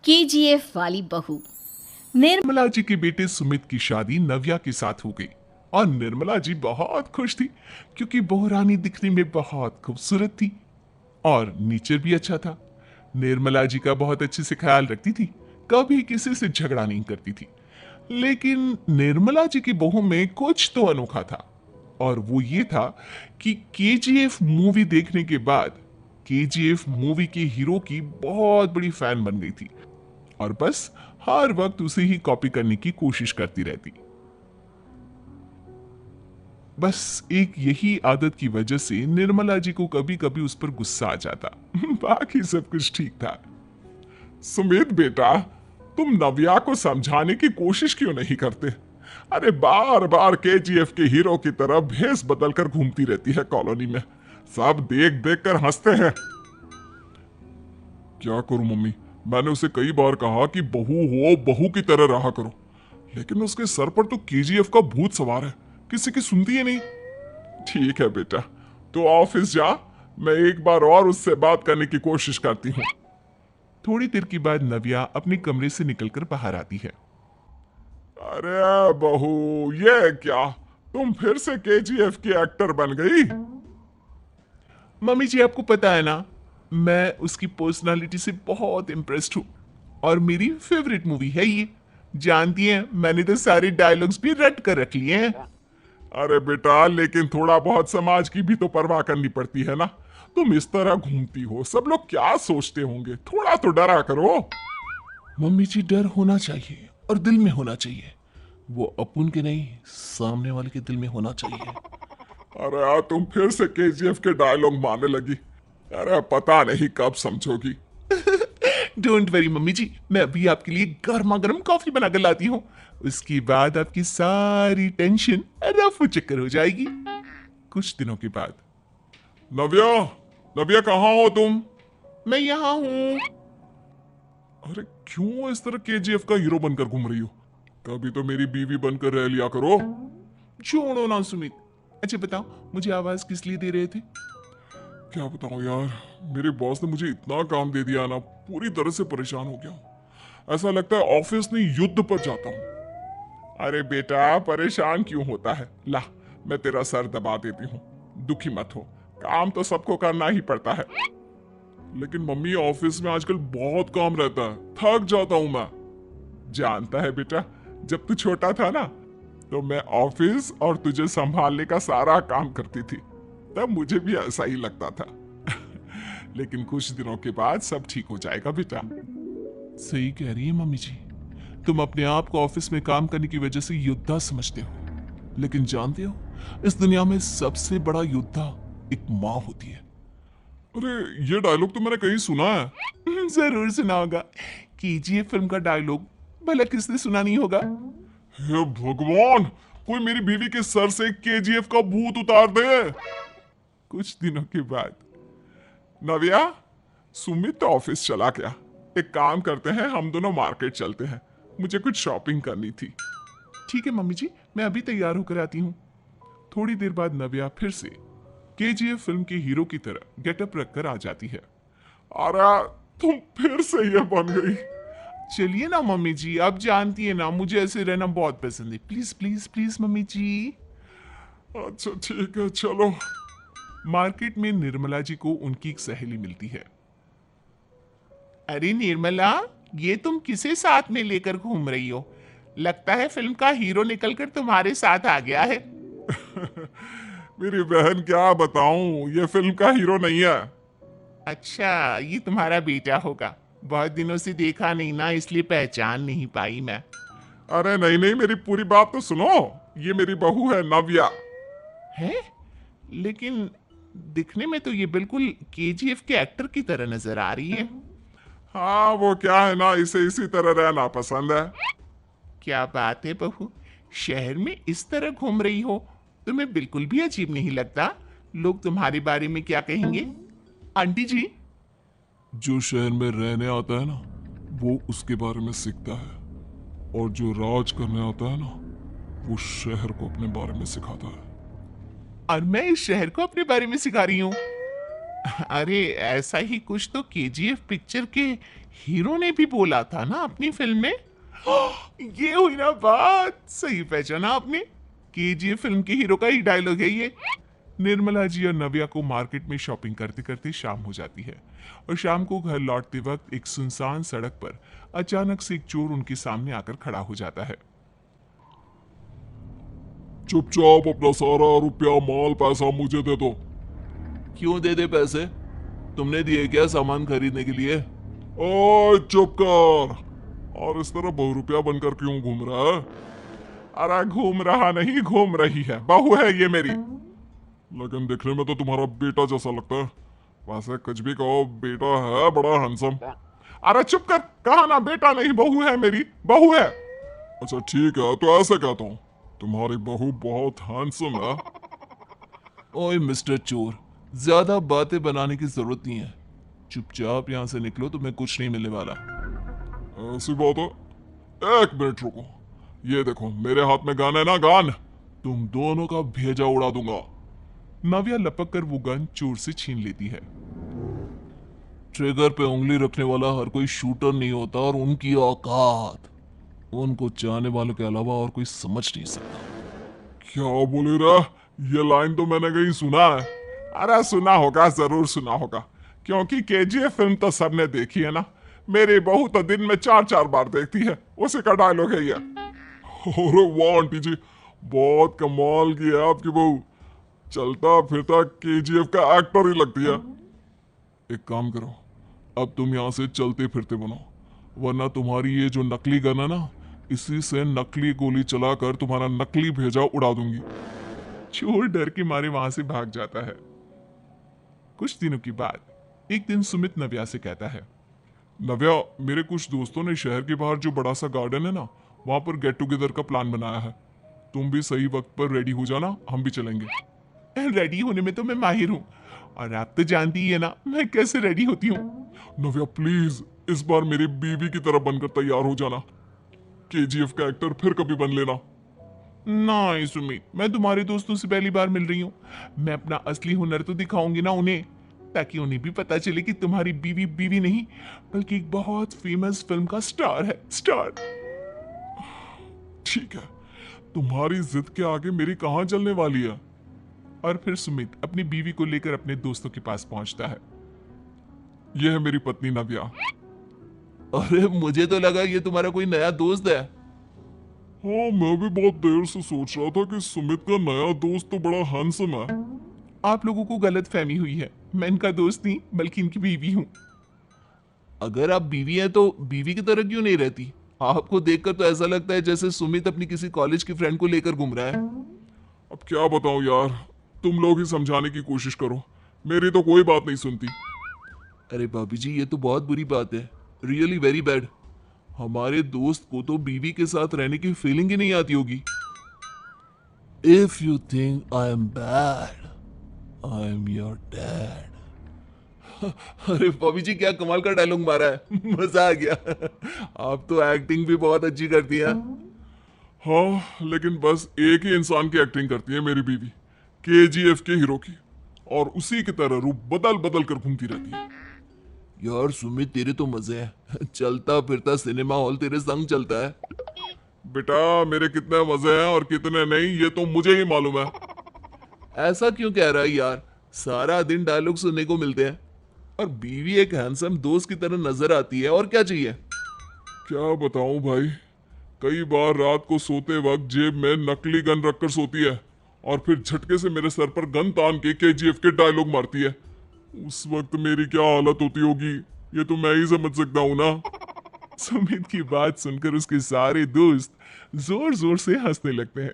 KGF वाली बहू। निर्मला जी के बेटे सुमित की शादी नव्या के साथ हो गई और निर्मला जी बहुत खुश थी क्योंकि बहू रानी दिखने में बहुत खूबसूरत थी और नेचर भी अच्छा था। निर्मला जी का बहुत अच्छे से ख्याल रखती थी, कभी किसी से झगड़ा नहीं करती थी। लेकिन निर्मला जी की बहू में कुछ तो अनोखा था और वो ये था कि केजीएफ मूवी देखने के बाद केजीएफ मूवी के हीरो की बहुत बड़ी फैन बन गई थी और बस हर वक्त उसे ही कॉपी करने की कोशिश करती रहती। बस एक यही आदत की वजह से निर्मला जी को कभी कभी उस पर गुस्सा आ जाता। बाकी सब कुछ ठीक था। सुमित बेटा, तुम नव्या को समझाने की कोशिश क्यों नहीं करते? अरे बार बार केजीएफ के हीरो की तरह भेस बदलकर घूमती रहती है कॉलोनी में, सब देख देख कर हंसते हैं। क्या करूं मम्मी, मैंने उसे कई बार कहा कि बहू हो बहू की तरह रहा करो, लेकिन उसके सर पर तो केजीएफ का भूत सवार है, किसी की सुनती ही नहीं। ठीक है बेटा, तो ऑफिस जा, मैं एक बार और उससे बात करने की कोशिश करती हूँ। थोड़ी देर के बाद नव्या अपने कमरे से निकलकर बाहर आती है। अरे बहू, ये क्या, तुम फिर से केजीएफ की एक्टर बन गई? मम्मी जी, आपको पता है ना, मैं उसकी पर्सनालिटी से बहुत इम्प्रेस्ड हूँ और मेरी फेवरेट मूवी है ये। जानती हैं, मैंने तो सारे डायलॉग्स भी रट कर रख लिए हैं। अरे बेटा, लेकिन थोड़ा बहुत समाज की भी तो परवाह करनी पड़ती है ना। तुम इस तरह घूमती हो, सब लोग क्या सोचते होंगे, थोड़ा तो डरा करो। मम्मी जी, डर होना चाहिए और दिल में होना चाहिए, वो अपुन के नहीं सामने वाले के दिल में होना चाहिए। अरे यार, तुम फिर से केजीएफ के डायलॉग मारने लगी। अरे पता नहीं कब समझोगी। डोंट वरी मम्मी जी, मैं अभी आपके लिए गर्मा गर्म कॉफी बनाकर लाती हूँ, उसके बाद आपकी सारी टेंशन रफू चक्कर हो जाएगी। कुछ दिनों के बाद। नव्या, नव्या कहाँ हो तुम? मैं यहाँ हूँ। अरे क्यों इस तरह केजीएफ का हीरो बनकर घूम रही हो? कभी तो मेरी बीवी बनकर रह लिया करो। छोड़ो ना सुमित। अच्छा बताओ, मुझे आवाज किस लिए दे रहे थे? क्या बताऊं यार, मेरे बॉस ने मुझे इतना काम दे दिया ना, पूरी तरह से परेशान हो गया हूं। ऐसा लगता है ऑफिस नहीं युद्ध पर जाता हूं। अरे बेटा, परेशान क्यों होता है, ला मैं तेरा सर दबा देती हूँ, दुखी मत हो, काम तो सबको करना ही पड़ता है। लेकिन मम्मी, ऑफिस में आजकल बहुत काम रहता है, थक जाता हूं मैं। जानता है बेटा, जब तू छोटा था ना, तो मैं ऑफिस और तुझे संभालने का सारा काम करती थी, तब मुझे भी ऐसा ही लगता था। लेकिन कुछ दिनों के बाद सब ठीक हो जाएगा बेटा। सही कह रही है मम्मी जी, तुम अपने आप को ऑफिस में काम करने की वजह से योद्धा समझते हो, लेकिन जानते हो, इस दुनिया में सबसे बड़ा योद्धा एक माँ होती है। अरे ये डायलॉग तो मैंने कहीं सुना है। जरूर सुना होगा, केजीएफ फिल्म का डायलॉग, भला किसने सुना नहीं होगा। हे भगवान, कोई मेरी बीवी के सर से केजीएफ का भूत उतार दे। कुछ दिनों के बाद। नव्या, सुमित तो ऑफिस चला गया, एक काम करते हैं, हम दोनों मार्केट चलते हैं, मुझे कुछ शॉपिंग करनी थी। ठीक है मम्मी जी, मैं अभी तैयार होकर आती हूँ। थोड़ी देर बाद नव्या फिर से केजीएफ फिल्म के हीरो की तरह गेटअप रखकर आ जाती है। अरे तुम फिर से ये बन गई। चलिए ना मम्मी जी, आप जानती है ना, मुझे ऐसे रहना बहुत पसंद है, प्लीज प्लीज प्लीज मम्मी जी। अच्छा ठीक है, चलो। मार्केट में निर्मला जी को उनकी एक सहेली मिलती है। अरे निर्मला, ये तुम किसे साथ में लेकर घूम रही हो? लगता है फिल्म का हीरो निकलकर तुम्हारे साथ आ गया है। मेरी बहन, क्या बताऊं, ये फिल्म का हीरो नहीं है। अच्छा, ये तुम्हारा बेटा होगा, बहुत दिनों से देखा नहीं ना, इसलिए पहचान नहीं पाई मैं। अरे नहीं नहीं, मेरी पूरी बात तो सुनो, ये मेरी बहू है नव्या। है? लेकिन दिखने में तो ये बिल्कुल केजीएफ के एक्टर की तरह नजर आ रही है। हाँ, वो क्या है ना, इसे इसी तरह रहना पसंद है। क्या बात है बहू, शहर में इस तरह घूम रही हो, तुम्हें बिल्कुल भी अजीब नहीं लगता? लोग तुम्हारे बारे में क्या कहेंगे? आंटी जी, जो शहर में रहने आता है ना, वो उसके बारे में सीखता है, और जो राज करने आता है ना, वो शहर को अपने बारे में सिखाता है। और मैं इस शहर को अपने बारे में सिखा रही हूँ। अरे ऐसा ही कुछ तो केजीएफ पिक्चर के हीरो ने भी बोला था ना अपनी फिल्म में। ये हुई ना बात, सही पहचाना आपने। केजीएफ फिल्म के हीरो का ही डायलॉग है ये। निर्मला जी और नव्या को मार्केट में शॉपिंग करते करते शाम हो जाती है और शाम को घर लौटते वक्त एक सुनसान सड़क पर अचानक से एक चोर उनके सामने आकर खड़ा हो जाता है। चुपचाप अपना सारा रुपया माल पैसा मुझे दे दो। क्यों दे दे पैसे? तुमने दिए क्या सामान खरीदने के लिए? ओए चुप कर। और इस तरह बहुरुपया बनकर क्यों घूम रहा है? अरे घूम रहा नहीं, घूम रही है, बहू है ये मेरी। लेकिन देखने में तो तुम्हारा बेटा जैसा लगता है। वैसे कुछ भी कहो, बेटा है बड़ा हैंडसम। अरे चुप कर, कहा ना बेटा नहीं बहू है मेरी, बहू है। अच्छा ठीक है, तो ऐसे कहता हूँ, तुम्हारी बहू बहुत हैंडसम है। ओए मिस्टर चोर, ज्यादा बातें बनाने की जरूरत नहीं है। चुपचाप यहाँ से निकलो, तुम्हें कुछ नहीं मिलने वाला। ऐसी बात है। एक मिनट रुको। ये देखो मेरे हाथ में गन है ना, गन। तुम दोनों का भेजा उड़ा दूंगा। नव्या लपक कर वो गन चोर से छीन लेती है। ट्रिगर पे उंगली रखने वाला हर कोई शूटर नहीं होता, और उनकी औकात उनको चाहने वालों के अलावा और कोई समझ नहीं सकता। क्या बोले रहा? ये लाइन तो मैंने कहीं सुना है। अरे सुना होगा, जरूर सुना होगा, क्योंकि केजीएफ फिल्म तो सबने देखी है ना। मेरी बहू तो दिन में 4-4 बार देखती है, उसी का डायलॉग है ये। अरे वाह आंटी जी, बहुत कमाल की है आपकी बहू। चलता फिरता केजीएफ का एक्टर ही लगती है। एक काम करो, अब तुम यहाँ से चलते फिरते बनो, वरना तुम्हारी ये जो नकली गन है ना, इसी से नकली गोली चलाकर तुम्हारा नकली भेजा उड़ा दूंगी। चोर डर के मारे वहां से भाग जाता है। कुछ दिनों की बात, एक दिन सुमित नव्या से कहता है, नव्या, मेरे कुछ दोस्तों ने शहर के बाहर जो बड़ा सा गार्डन है ना, वहां पर गेट टुगेदर का प्लान बनाया है। तुम भी सही वक्त पर रेडी हो जाना, हम भी चलेंगे। रेडी होने में तो मैं माहिर हूँ, और आप तो जानती ही है ना मैं कैसे रेडी होती हूँ। नव्या प्लीज, इस बार मेरी बीवी की तरह बनकर तैयार हो जाना। केजीएफ का एक्टर फिर कभी बन लेना। नहीं सुमित, मैं तुम्हारे दोस्तों से पहली बार मिल रही हूँ। मैं अपना असली हुनर तो दिखाऊंगी ना उन्हें, ताकि उन्हें भी पता चले कि तुम्हारी बीवी बीवी नहीं, बल्कि एक बहुत फेमस फिल्म का स्टार है, स्टार। ठीक है, तुम्हारी जिद के आगे मेरी कहां चलने वाली है। और फिर सुमित अपनी बीवी को लेकर अपने दोस्तों के पास पहुंचता है। यह है मेरी पत्नी नव्या। अरे मुझे तो लगा ये तुम्हारा कोई नया दोस्त है। हाँ, मैं भी बहुत देर से सोच रहा था कि सुमित का नया दोस्त तो बड़ा हैंडसम है। आप लोगों को गलत फहमी हुई है, मैं इनका दोस्त नहीं बल्कि इनकी बीवी हूँ। अगर आप बीवी हैं तो बीवी की तरह क्यों नहीं रहती? आपको देखकर तो ऐसा लगता है जैसे सुमित अपनी किसी कॉलेज की फ्रेंड को लेकर घूम रहा है। अब क्या बताऊं यार, तुम लोग ही समझाने की कोशिश करो, मेरी तो कोई बात नहीं सुनती। अरे भाभी जी, ये तो बहुत बुरी बात है, रियली वेरी बैड। हमारे दोस्त को तो बीवी के साथ रहने की फीलिंग ही नहीं आती होगी। If you think I am bad, I am your dad. अरे भाभी जी, क्या कमाल का डायलॉग मारा है, मजा आ गया। आप तो एक्टिंग भी बहुत अच्छी करती हैं। हाँ, लेकिन बस एक ही इंसान की एक्टिंग करती है मेरी बीवी, केजीएफ के हीरो की, और उसी की तरह रूप बदल बदल कर घूमती रहती है। यार सुमित, तेरे तो मजे हैं, चलता फिरता सिनेमा हॉल तेरे संग चलता है। बेटा, मेरे कितने मजे हैं और कितने नहीं, ये तो मुझे ही मालूम है। ऐसा क्यों कह रहा है यार? सारा दिन डायलॉग सुनने को मिलते हैं, और बीवी एक हैंडसम दोस्त की तरह नजर आती है, और क्या चाहिए? क्या बताऊं भाई, कई बार रात को सोते वक्त जेब में नकली गन रखकर सोती है, और फिर झटके से मेरे सर पर गन तान के केजीएफ के डायलॉग मारती है। उस वक्त मेरी क्या हालत होती होगी, ये तो मैं ही समझ सकता हूं ना। सुमित की बात सुनकर उसके सारे दोस्त जोर जोर से हंसने लगते हैं।